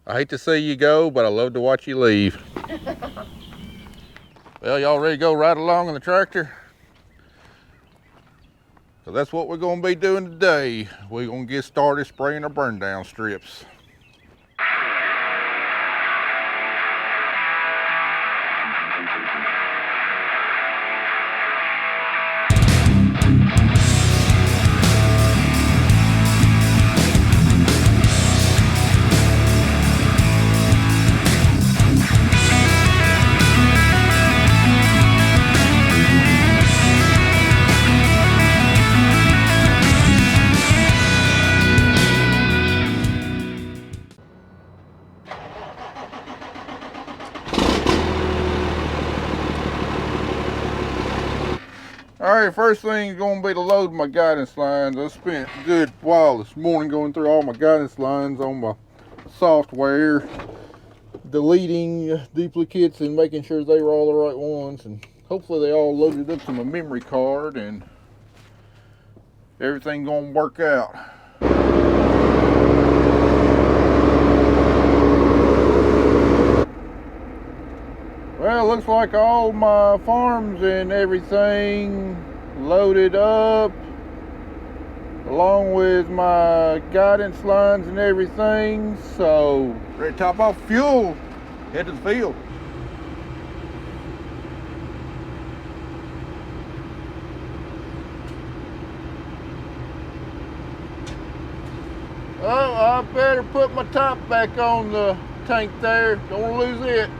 I hate to see you go, but I love to watch you leave. Well, y'all ready to go right along in the tractor? So that's what we're going to be doing today. We're going to get started spraying our burn down strips. Alright, first thing is going to be to load my guidance lines. I spent a good while this morning going through all my guidance lines on my software, deleting duplicates and making sure they were all the right ones, and hopefully they all loaded up to my memory card and everything going to work out. Well, looks like all my farms and everything loaded up, along with my guidance lines and everything. So, ready to top off fuel, head to the field. Oh, I better put my top back on the tank there. Don't want to lose it.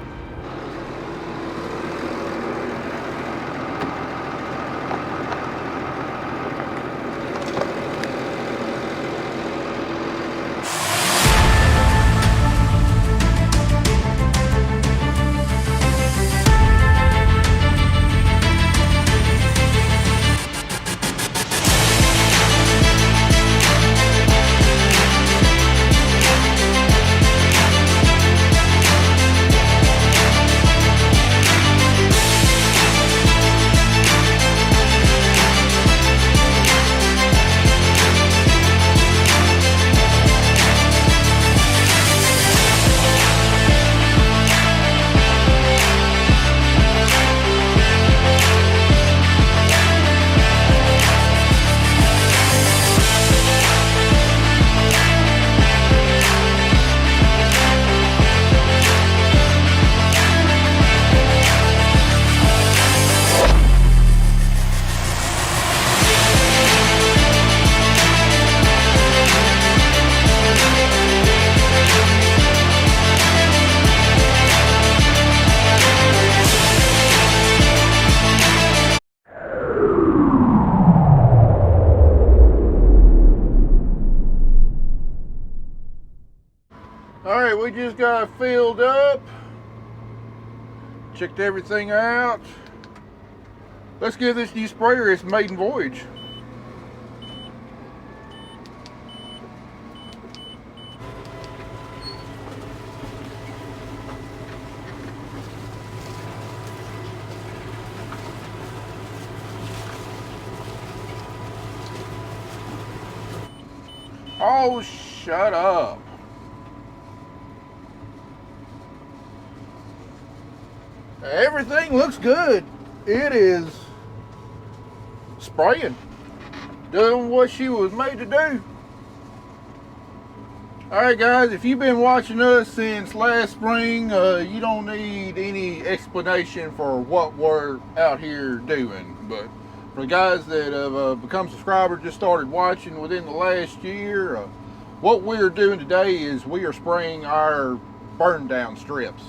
Alright, we just got filled up, checked everything out. Let's give this new sprayer its maiden voyage. Oh, shut up. Everything looks good. It is spraying, doing what she was made to do. Alright guys, if you've been watching us since last spring, you don't need any explanation for what we're out here doing. But for the guys that have become subscribers, just started watching within the last year, what we're doing today is we are spraying our burn down strips.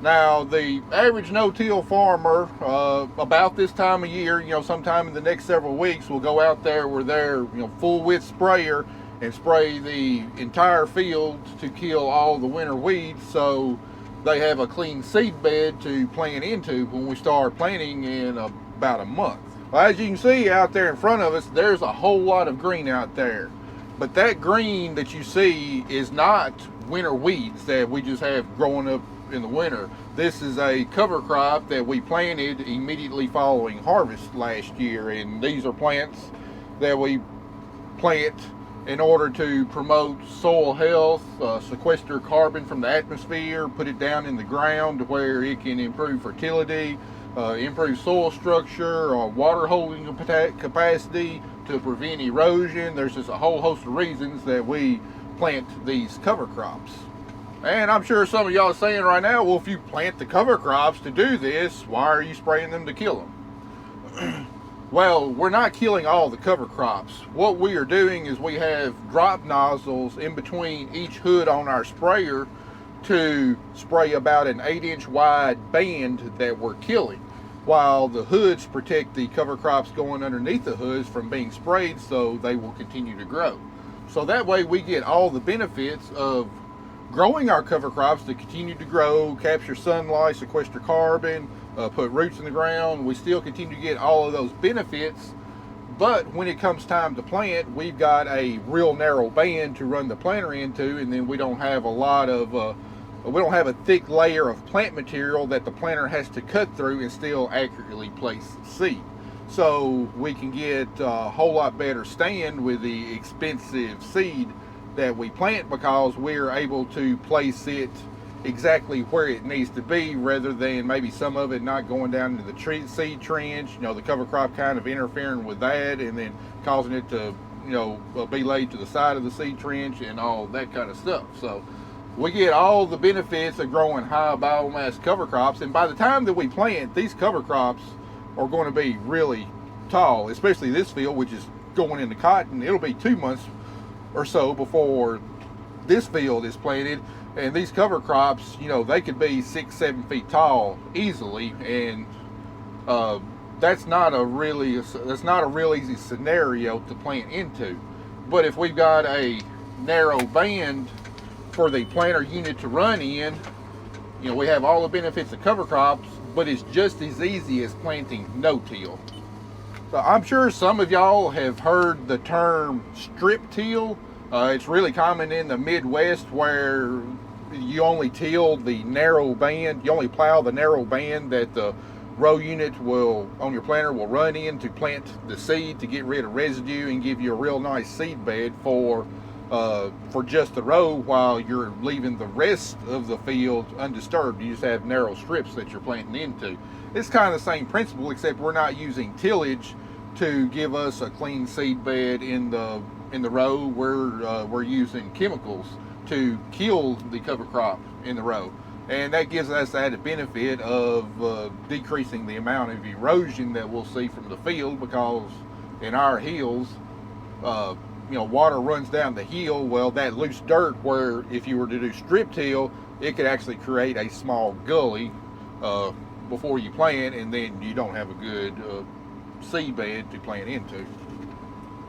Now, the average no-till farmer, about this time of year, sometime in the next several weeks, will go out there with their, full-width sprayer and spray the entire field to kill all the winter weeds, so they have a clean seed bed to plant into when we start planting in about a month. Well, as you can see out there in front of us, there's a whole lot of green out there. But that green that you see is not winter weeds that we just have growing up in the winter. This is a cover crop that we planted immediately following harvest last year, and these are plants that we plant in order to promote soil health, sequester carbon from the atmosphere, put it down in the ground where it can improve fertility, improve soil structure, water holding capacity, to prevent erosion. There's just a whole host of reasons that we plant these cover crops. And I'm sure some of y'all are saying right now, well, if you plant the cover crops to do this, why are you spraying them to kill them? Well, we're not killing all the cover crops. What we are doing is we have drop nozzles in between each hood on our sprayer to spray about an 8-inch wide band that we're killing, while the hoods protect the cover crops going underneath the hoods from being sprayed, so they will continue to grow. So that way we get all the benefits of growing our cover crops to continue to grow, capture sunlight, sequester carbon, put roots in the ground. We still continue to get all of those benefits, but when it comes time to plant, we've got a real narrow band to run the planter into, and then we don't have a thick layer of plant material that the planter has to cut through and still accurately place seed. So we can get a whole lot better stand with the expensive seed that we plant, because we're able to place it exactly where it needs to be, rather than maybe some of it not going down into the seed trench, the cover crop kind of interfering with that and then causing it to be laid to the side of the seed trench and all that kind of stuff. So we get all the benefits of growing high biomass cover crops, and by the time that we plant, these cover crops are going to be really tall, especially this field, which is going into cotton. It'll be 2 months or so before this field is planted, and these cover crops, they could be 6-7 feet tall easily, and that's not a real easy scenario to plant into. But if we've got a narrow band for the planter unit to run in, we have all the benefits of cover crops, but it's just as easy as planting no-till. So I'm sure some of y'all have heard the term strip till. It's really common in the Midwest, where you only till the narrow band, you only plow the narrow band that the row unit on your planter will run in to plant the seed, to get rid of residue and give you a real nice seed bed for just the row, while you're leaving the rest of the field undisturbed. You just have narrow strips that you're planting into. It's kind of the same principle, except we're not using tillage to give us a clean seed bed in the row. We're using chemicals to kill the cover crop in the row, and that gives us the added benefit of decreasing the amount of erosion that we'll see from the field, because in our hills, water runs down the hill. Well, that loose dirt, where if you were to do strip till, it could actually create a small gully before you plant, and then you don't have a good seed bed to plant into.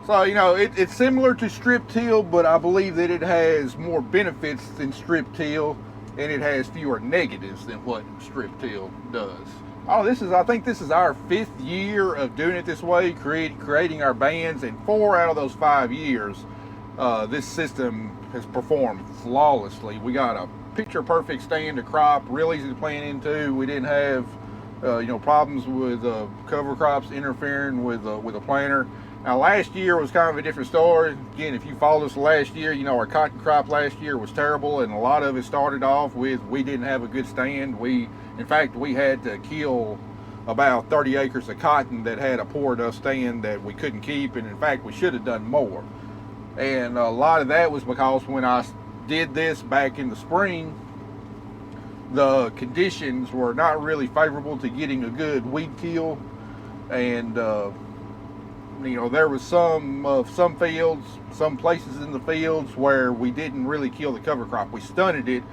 So, it's similar to strip till, but I believe that it has more benefits than strip till, and it has fewer negatives than what strip till does. I think this is our 5th year of doing it this way, creating our bands, and 4 out of those 5 years, this system has performed flawlessly. We got a picture perfect stand to crop, real easy to plant into. We didn't have problems with cover crops interfering with a planter. Now, last year was kind of a different story. Again, if you followed us last year, our cotton crop last year was terrible, and a lot of it started off with we didn't have a good stand. In fact, we had to kill about 30 acres of cotton that had a poor enough stand that we couldn't keep, and in fact, we should have done more. And a lot of that was because when I did this back in the spring, the conditions were not really favorable to getting a good weed kill, and there was some fields, some places in the fields where we didn't really kill the cover crop. We stunted it,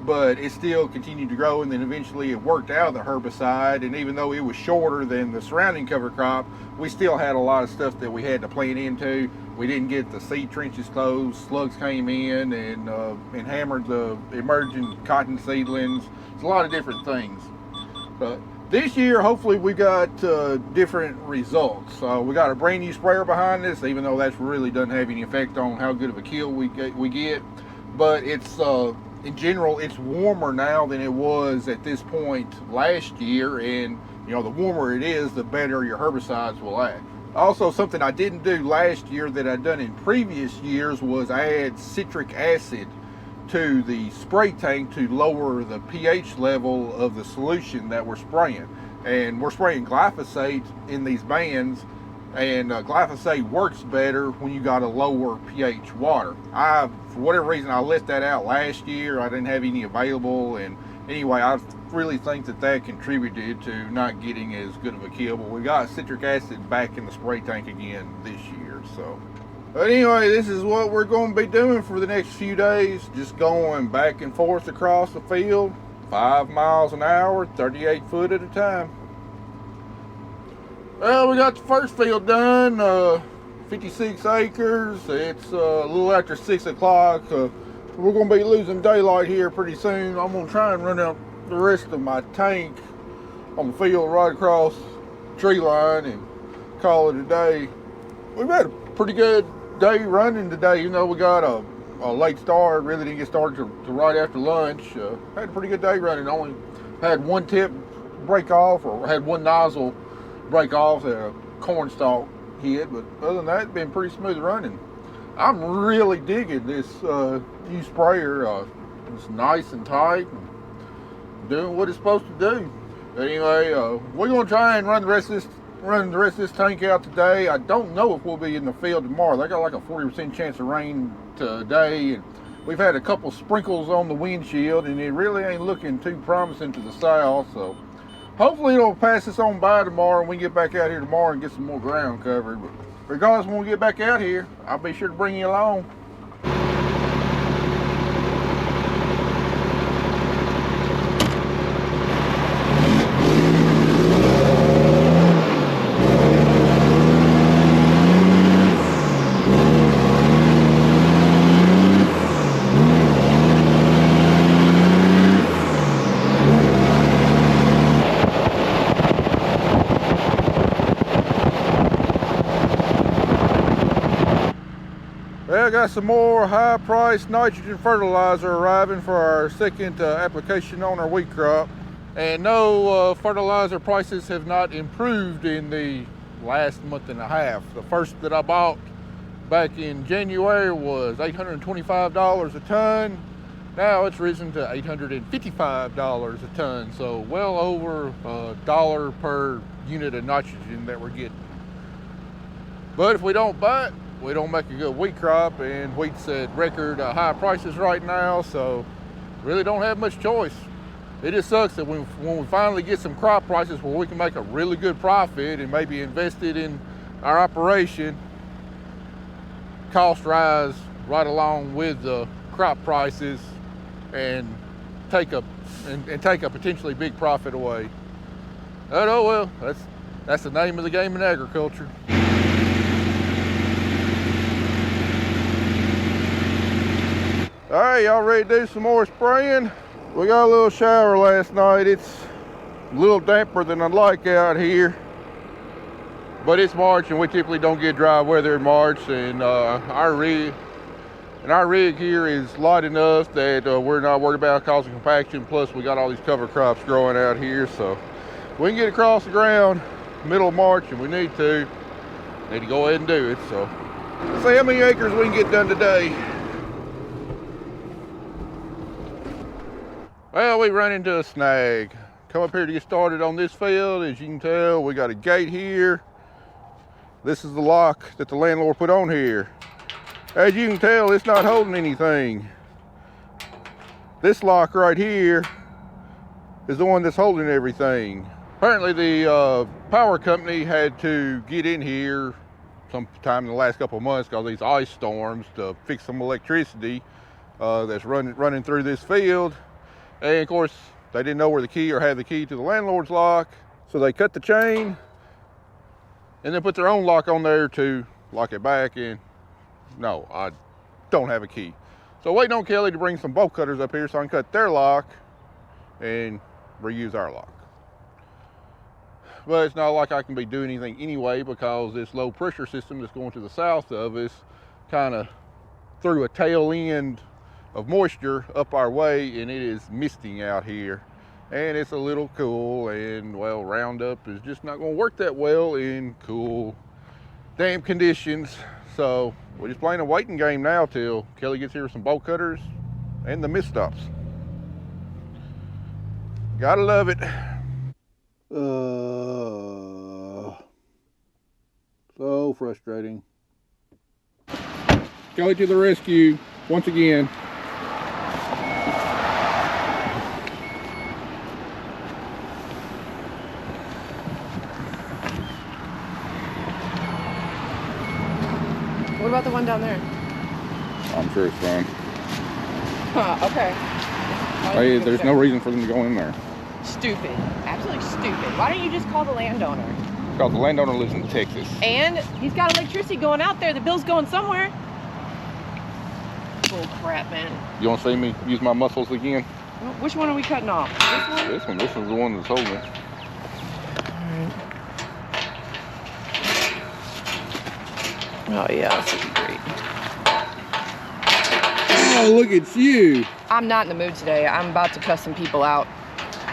but it still continued to grow, and then eventually it worked out the herbicide, and even though it was shorter than the surrounding cover crop, we still had a lot of stuff that we had to plant into. We didn't get the seed trenches closed. Slugs came in and hammered the emerging cotton seedlings. It's a lot of different things. But this year, hopefully, we got different results. We got a brand new sprayer behind us, even though that really doesn't have any effect on how good of a kill we get. But it's in general, it's warmer now than it was at this point last year, and the warmer it is, the better your herbicides will act. Also, something I didn't do last year that I'd done in previous years was add citric acid to the spray tank to lower the pH level of the solution that we're spraying. And we're spraying glyphosate in these bands, and glyphosate works better when you got a lower pH water. For whatever reason, I left that out last year. I didn't have any available, and anyway, I really think that contributed to not getting as good of a kill. But we got citric acid back in the spray tank again this year. So, but anyway, this is what we're going to be doing for the next few days. Just going back and forth across the field, 5 miles an hour, 38 foot at a time. Well, we got the first field done, 56 acres. It's a little after 6 o'clock. We're going to be losing daylight here pretty soon. I'm going to try and run out the rest of my tank on the field right across the tree line and call it a day. We've had a pretty good day running today. You know, we got a late start. Really didn't get started till right after lunch. Had a pretty good day running. Only had one tip break off, or had one nozzle break off that a corn stalk hit, but other than that, it's been pretty smooth running. I'm really digging this new sprayer. It's nice and tight and doing what it's supposed to do. Anyway, we're gonna try and run the rest of this tank out today. I don't know if we'll be in the field tomorrow. They got like a 40% chance of rain today, and we've had a couple sprinkles on the windshield, and it really ain't looking too promising to the south. So hopefully it'll pass us on by tomorrow and we can get back out here tomorrow and get some more ground covered. But regardless, when we get back out here, I'll be sure to bring you along. Well, I got some more high-priced nitrogen fertilizer arriving for our second application on our wheat crop. And no, fertilizer prices have not improved in the last month and a half. The first that I bought back in January was $825 a ton. Now it's risen to $855 a ton. So well over $1 per unit of nitrogen that we're getting. But if we don't buy it, we don't make a good wheat crop, and wheat's at record high prices right now, so really don't have much choice. It just sucks that when we finally get some crop prices where we can make a really good profit and maybe invest it in our operation, costs rise right along with the crop prices and take a potentially big profit away. But oh well, that's the name of the game in agriculture. All right, y'all ready to do some more spraying? We got a little shower last night. It's a little damper than I'd like out here, but it's March and we typically don't get dry weather in March, and our rig here is light enough that we're not worried about causing compaction. Plus we got all these cover crops growing out here, so we can get across the ground middle of March and we need to go ahead and do it. So let's see how many acres we can get done today. Well, we run into a snag. Come up here to get started on this field. As you can tell, we got a gate here. This is the lock that the landlord put on here. As you can tell, it's not holding anything. This lock right here is the one that's holding everything. Apparently the power company had to get in here sometime in the last couple of months because of these ice storms to fix some electricity that's running through this field. And of course, they didn't know where the key or had the key to the landlord's lock. So they cut the chain and then put their own lock on there to lock it back. And no, I don't have a key. So waiting on Kelly to bring some bolt cutters up here so I can cut their lock and reuse our lock. But it's not like I can be doing anything anyway because this low pressure system that's going to the south of us kind of threw a tail end of moisture up our way, and it is misting out here and it's a little cool, and well, Roundup is just not going to work that well in cool damp conditions. So we're just playing a waiting game now till Kelly gets here with some bolt cutters and the mist stops. Gotta love it. So frustrating. Kelly to the rescue once again. What about the one down there? I'm sure it's fine. Okay. Hey, there's no reason for them to go in there. Stupid. Absolutely stupid. Why don't you just call the landowner? Because the landowner lives in Texas. And he's got electricity going out there. The bill's going somewhere. Bull crap, man. You want to see me use my muscles again? Well, which one are we cutting off? This one? This one. This is the one that's holding it. Oh yeah, this would be great. Oh, look at you. I'm not in the mood today. I'm about to cuss some people out.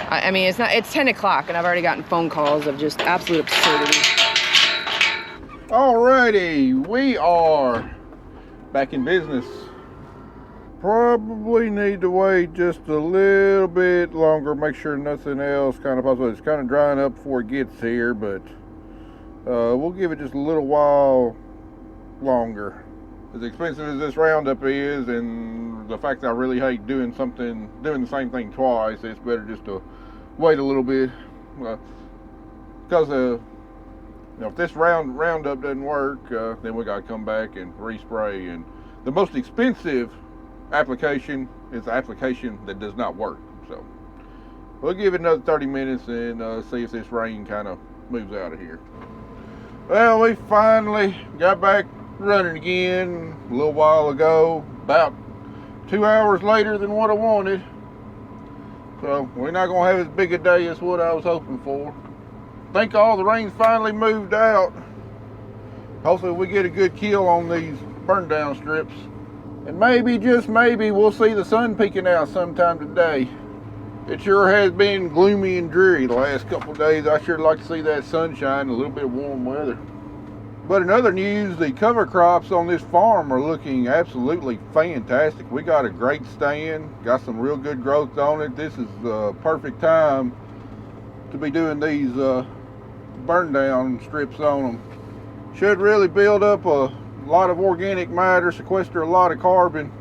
I mean, it's 10 o'clock and I've already gotten phone calls of just absolute absurdity. Alrighty, we are back in business. Probably need to wait just a little bit longer, make sure nothing else kind of possible. It's kind of drying up before it gets here, but we'll give it just a little while longer. As expensive as this Roundup is, and the fact that I really hate doing the same thing twice, it's better just to wait a little bit. Because if this Roundup doesn't work, then we got to come back and respray. And the most expensive application is the application that does not work. So we'll give it another 30 minutes and see if this rain kind of moves out of here. Well, we finally got back running again a little while ago, about 2 hours later than what I wanted. So we're not gonna have as big a day as what I was hoping for. Think all the rain's finally moved out. Hopefully we get a good kill on these burn down strips. And maybe, just maybe, we'll see the sun peeking out sometime today. It sure has been gloomy and dreary the last couple of days. I sure like to see that sunshine and a little bit of warm weather. But in other news, the cover crops on this farm are looking absolutely fantastic. We got a great stand, got some real good growth on it. This is the perfect time to be doing these burn down strips on them. Should really build up a lot of organic matter, sequester a lot of carbon,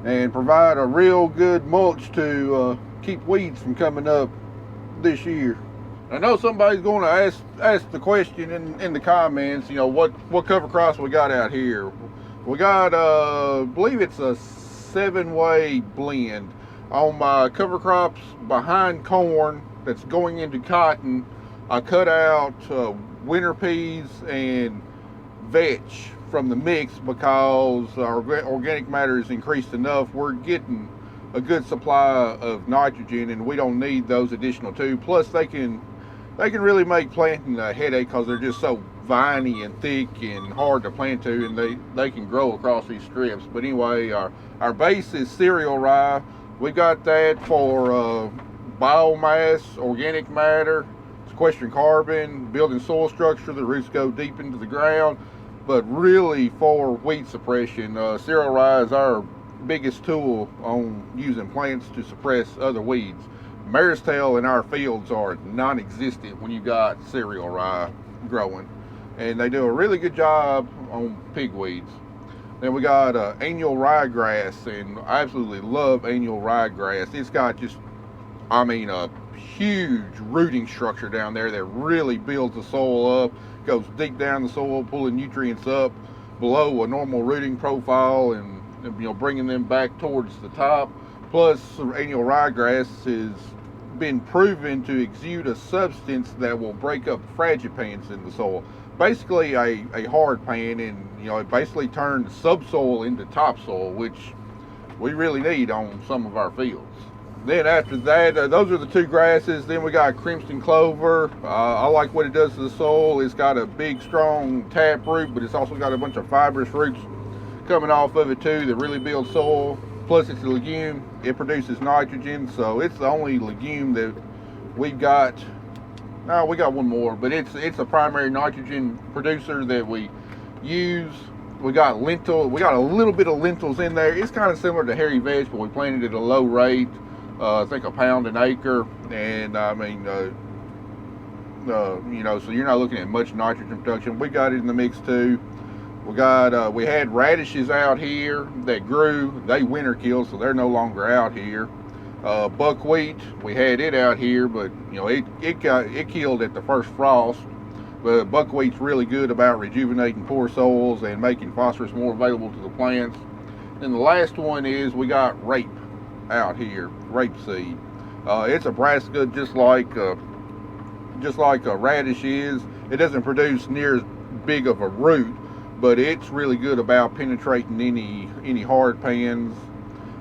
and provide a real good mulch to keep weeds from coming up this year. I know somebody's going to ask the question in the comments, what cover crops we got out here. We got, I believe it's a 7-way blend. On my cover crops behind corn that's going into cotton, I cut out winter peas and vetch from the mix because our organic matter is increased enough. We're getting a good supply of nitrogen and we don't need those additional two. Plus they can really make planting a headache because they're just so viney and thick and hard to plant to, and they can grow across these strips. But anyway, our base is cereal rye. We got that for biomass, organic matter, sequestering carbon, building soil structure. The roots go deep into the ground, but really for weed suppression. Cereal rye is our biggest tool on using plants to suppress other weeds. Mare's tail in our fields are non-existent when you got cereal rye growing, and they do a really good job on pigweeds. Then we got annual ryegrass, and I absolutely love annual ryegrass. It's got just, a huge rooting structure down there that really builds the soil up, goes deep down the soil, pulling nutrients up below a normal rooting profile and bringing them back towards the top. Plus, annual ryegrass has been proven to exude a substance that will break up fragipans in the soil. Basically a hard pan, and it basically turns subsoil into topsoil, which we really need on some of our fields. Then after that, those are the two grasses. Then we got crimson clover. I like what it does to the soil. It's got a big strong tap root, but it's also got a bunch of fibrous roots coming off of it too that really build soil. Plus it's a legume, it produces nitrogen, so it's the only legume that we've got No, we got one more, but it's a primary nitrogen producer that we use. We got a little bit of lentils in there. It's kind of similar to hairy veg, but we planted at a low rate. I think a pound an acre, and I mean, you know, so you're not looking at much nitrogen production. We got it in the mix too. We had radishes out here that grew. They winter killed, so they're no longer out here. Buckwheat, we had it out here, but you know, it killed at the first frost. But buckwheat's really good about rejuvenating poor soils and making phosphorus more available to the plants. And the last one is we got rape out here, rapeseed. It's a brassica just like a radish is. It doesn't produce near as big of a root, but it's really good about penetrating any hard pans.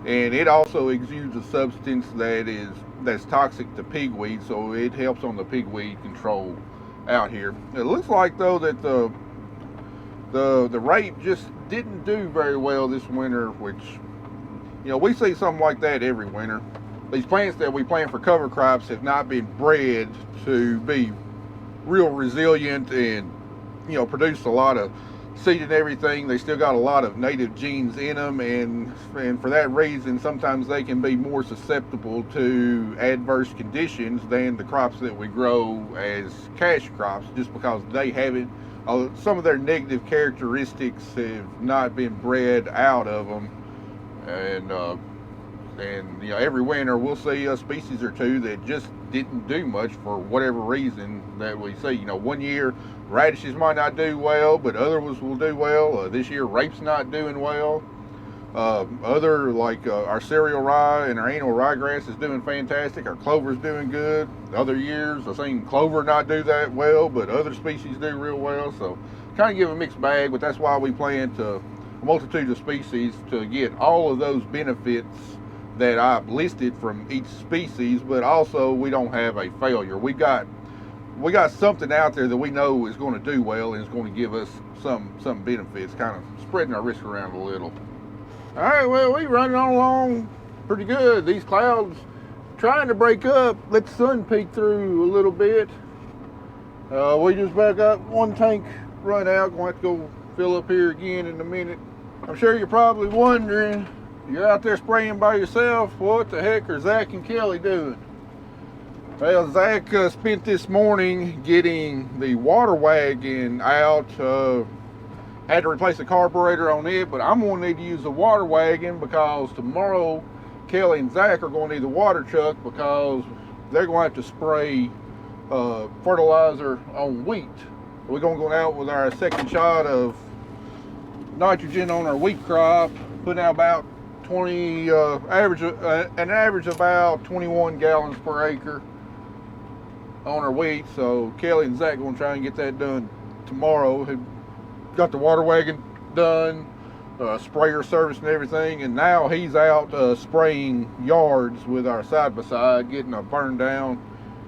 And it also exudes a substance that's toxic to pigweed, so it helps on the pigweed control out here. It looks like though that the rape just didn't do very well this winter, which, you know, we see something like that every winter. These plants that we plant for cover crops have not been bred to be real resilient and, you know, produce a lot of seed and everything. They still got a lot of native genes in them, and for that reason sometimes they can be more susceptible to adverse conditions than the crops that we grow as cash crops, just because they haven't, some of their negative characteristics have not been bred out of them. And you know, every winter we'll see a species or two that just didn't do much for whatever reason that we see. You know, one year radishes might not do well, but others will do well. This year rape's not doing well. Our cereal rye and our annual ryegrass is doing fantastic. Our clover's doing good. Other years I've seen clover not do that well, but other species do real well. So kind of give a mixed bag, but that's why we plant a multitude of species to get all of those benefits that I've listed from each species, but also we don't have a failure. We got something out there that we know is going to do well and is going to give us some benefits, kind of spreading our risk around a little. All right, well, we running on along pretty good. These clouds trying to break up, let the sun peek through a little bit. We just about got one tank run out. Going to have to go fill up here again in a minute. I'm sure you're probably wondering, you're out there spraying by yourself, what the heck are Zach and Kelly doing? Well, Zach spent this morning getting the water wagon out. Had to replace the carburetor on it, but I'm going to need to use the water wagon because tomorrow Kelly and Zach are going to need the water truck because they're going to have to spray fertilizer on wheat. We're going to go out with our second shot of nitrogen on our wheat crop, putting out about an average of about 21 gallons per acre on our wheat. So Kelly and Zach are going to try and get that done tomorrow. Got the water wagon done, sprayer service and everything, and now he's out spraying yards with our side by side, getting a burn down,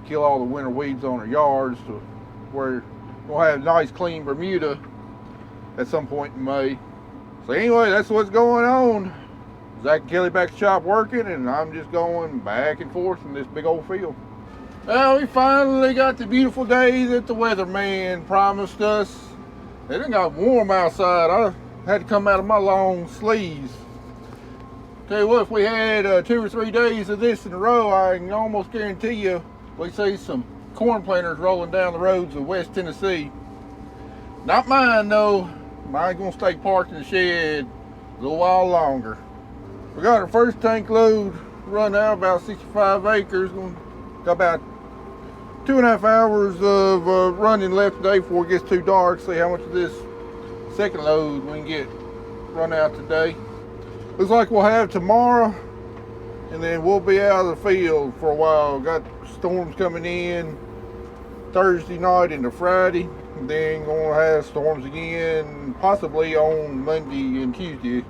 kill all the winter weeds on our yards to where we'll have nice clean Bermuda at some point in May. So anyway, that's what's going on. Zach and Kelly back to shop working, and I'm just going back and forth in this big old field. Well, we finally got the beautiful day that the weatherman promised us. It done got warm outside. I had to come out of my long sleeves. Tell you what, if we had 2 or 3 days of this in a row, I can almost guarantee you we see some corn planters rolling down the roads of West Tennessee. Not mine though. Mine's gonna stay parked in the shed a little while longer. We got our first tank load run out, about 65 acres. Got about 2.5 hours of running left today before it gets too dark. See how much of this second load we can get run out today. Looks like we'll have tomorrow, and then we'll be out of the field for a while. Got storms coming in Thursday night into Friday, and then gonna have storms again possibly on Monday and Tuesday,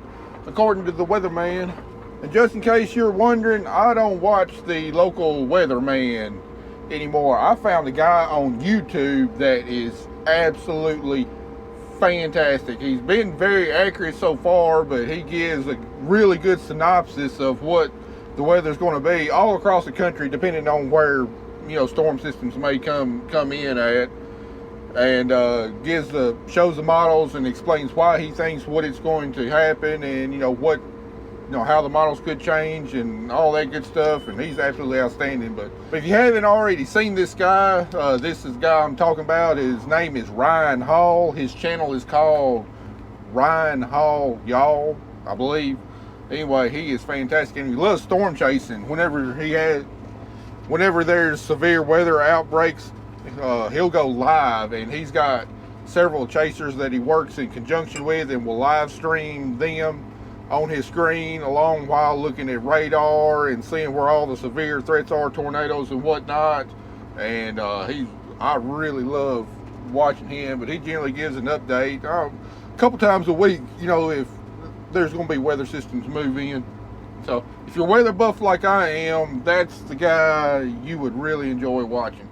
according to the weatherman. And just in case you're wondering, I don't watch the local weatherman anymore. I found a guy on YouTube that is absolutely fantastic. He's been very accurate so far, but he gives a really good synopsis of what the weather's going to be all across the country, depending on where storm systems may come in at, and shows the models and explains why he thinks what it's going to happen, and how the models could change and all that good stuff. And he's absolutely outstanding. But if you haven't already seen this guy, this is the guy I'm talking about. His name is Ryan Hall. His channel is called Ryan Hall Y'all, I believe. Anyway, he is fantastic, and he loves storm chasing. Whenever there's severe weather outbreaks, he'll go live, and he's got several chasers that he works in conjunction with, and will live stream them on his screen along while looking at radar and seeing where all the severe threats are, tornadoes and whatnot. And I really love watching him, but he generally gives an update a couple times a week, if there's going to be weather systems move in. So if you're weather buff like I am, that's the guy you would really enjoy watching.